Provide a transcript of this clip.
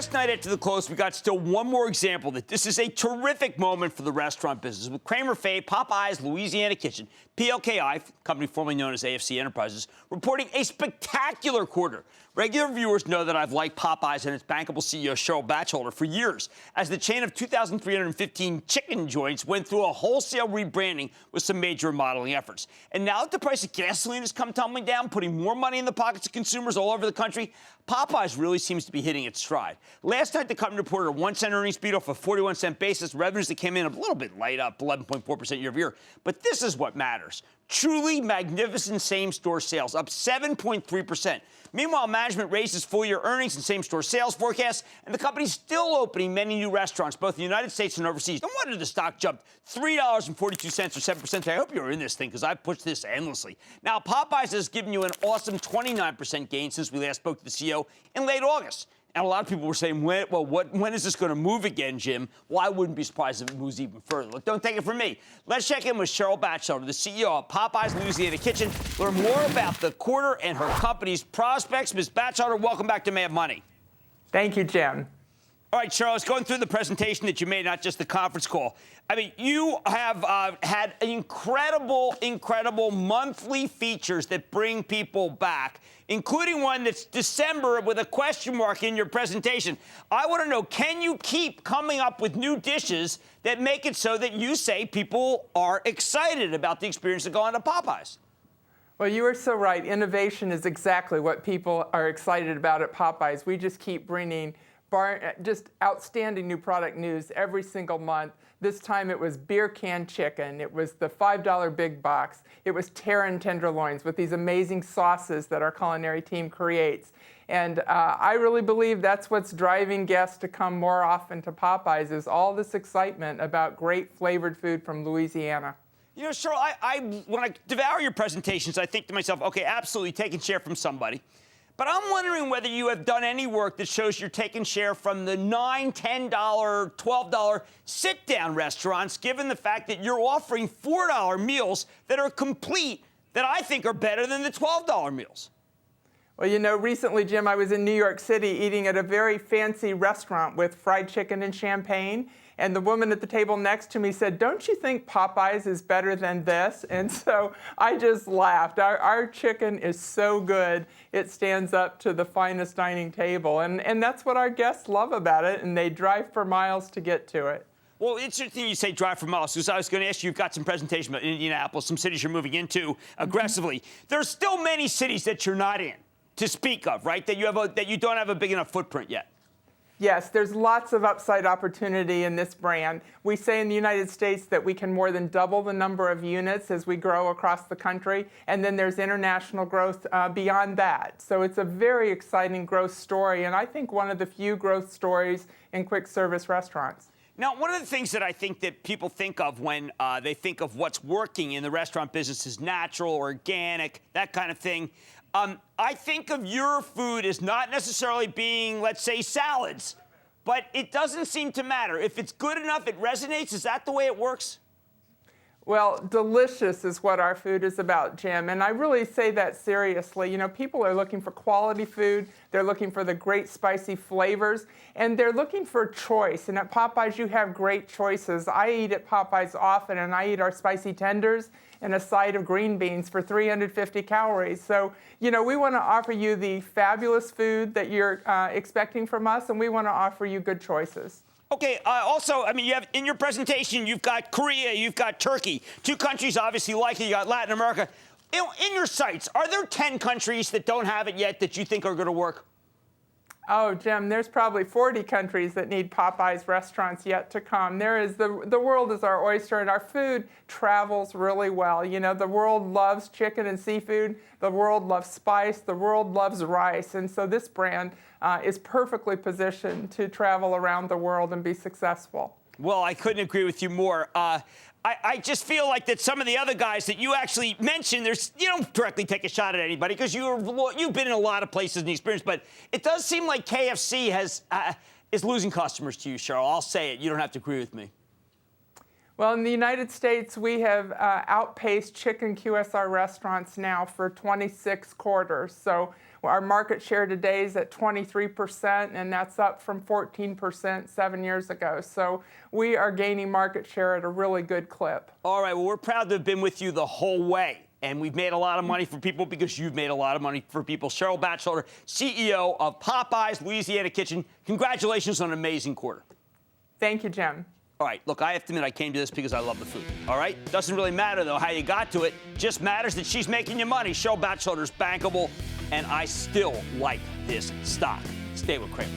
last night after the close, we got still one more example that this is a terrific moment for the restaurant business. With Cramer fave, Popeyes, Louisiana Kitchen, PLKI, company formerly known as AFC Enterprises, reporting a spectacular quarter. Regular viewers know that I've liked Popeyes and its bankable CEO, Cheryl Bachelder, for years, as the chain of 2,315 chicken joints went through a wholesale rebranding with some major remodeling efforts. And now that the price of gasoline has come tumbling down, putting more money in the pockets of consumers all over the country, Popeyes really seems to be hitting its stride. Last night, the company reported a 1-cent earnings beat off a 41-cent basis, revenues that came in a little bit light, up 11.4% year over year. But this is what matters. Truly magnificent same-store sales, up 7.3%. Meanwhile, management raises full-year earnings and same-store sales forecasts, and the company's still opening many new restaurants, both in the United States and overseas. No wonder the stock jumped $3.42 or 7% today. I hope you're in this thing, because I've pushed this endlessly. Now, Popeyes has given you an awesome 29% gain since we last spoke to the CEO in late August. And a lot of people were saying, when is this going to move again, Jim? Well, I wouldn't be surprised if it moves even further. Look, don't take it from me. Let's check in with Cheryl Bachelder, the CEO of Popeyes Louisiana Kitchen, learn more about the quarter and her company's prospects. Ms. Bachelder, welcome back to Mad Money. Thank you, Jim. All right, Cheryl, I was going through the presentation that you made, not just the conference call. I mean, you have had incredible monthly features that bring people back, including one that's December with a question mark in your presentation. I want to know, can you keep coming up with new dishes that make it so that you say people are excited about the experience of going to Popeyes? Well, you are so right. Innovation is exactly what people are excited about at Popeyes. We just keep bringing just outstanding new product news every single month. This time it was beer can chicken. It was the $5 big box. It was Terran tenderloins with these amazing sauces that our culinary team creates. And I really believe that's what's driving guests to come more often to Popeyes, is all this excitement about great flavored food from Louisiana. You know, Cheryl, when I devour your presentations, I think to myself, okay, absolutely taking share from somebody. But I'm wondering whether you have done any work that shows you're taking share from the $9, $10, $12 sit-down restaurants, given the fact that you're offering $4 meals that are complete, that I think are better than the $12 meals. Well, you know, recently, Jim, I was in New York City eating at a very fancy restaurant with fried chicken and champagne. And the woman at the table next to me said, "Don't you think Popeyes is better than this?" And so I just laughed. Our chicken is so good, it stands up to the finest dining table. And that's what our guests love about it, and they drive for miles to get to it. Well, it's interesting you say drive for miles, because I was going to ask you, you've got some presentation about Indianapolis, some cities you're moving into aggressively. There's still many cities that you're not in, to speak of, right? That you don't have a big enough footprint yet. Yes, there's lots of upside opportunity in this brand. We say in the United States that we can more than double the number of units as we grow across the country, and then there's international growth beyond that. So it's a very exciting growth story, and I think one of the few growth stories in quick service restaurants. Now, one of the things that I think that people think of when they think of what's working in the restaurant business is natural, organic, that kind of thing. I think of your food as not necessarily being, let's say, salads, but it doesn't seem to matter. If it's good enough, it resonates. Is that the way it works? Well, delicious is what our food is about, Jim, and I really say that seriously. You know, people are looking for quality food, they're looking for the great spicy flavors, and they're looking for choice. And at Popeyes, you have great choices. I eat at Popeyes often, and I eat our spicy tenders and a side of green beans for 350 calories. So, you know, we want to offer you the fabulous food that you're expecting from us, and we want to offer you good choices. Okay, also, I mean, you have in your presentation, you've got Korea, you've got Turkey, two countries obviously like it, you got Latin America. In your sites, are there 10 countries that don't have it yet that you think are going to work? Oh, Jim, there's probably 40 countries that need Popeyes restaurants yet to come. The world is our oyster, and our food travels really well. You know, the world loves chicken and seafood. The world loves spice. The world loves rice. And so this brand is perfectly positioned to travel around the world and be successful. Well, I couldn't agree with you more. I just feel like that some of the other guys that you actually mentioned, you don't directly take a shot at anybody because you've been in a lot of places and experience, but it does seem like KFC is losing customers to you, Cheryl. I'll say it. You don't have to agree with me. Well, in the United States, we have outpaced chicken QSR restaurants now for 26 quarters. So our market share today is at 23%, and that's up from 14% 7 years ago. So we are gaining market share at a really good clip. All right, well, we're proud to have been with you the whole way. And we've made a lot of money for people because you've made a lot of money for people. Cheryl Bachelder, CEO of Popeyes Louisiana Kitchen. Congratulations on an amazing quarter. Thank you, Jim. All right, look, I have to admit I came to this because I love the food, all right? Doesn't really matter, though, how you got to it. Just matters that she's making you money. Cheryl Bachelder's bankable, and I still like this stock. Stay with Cramer.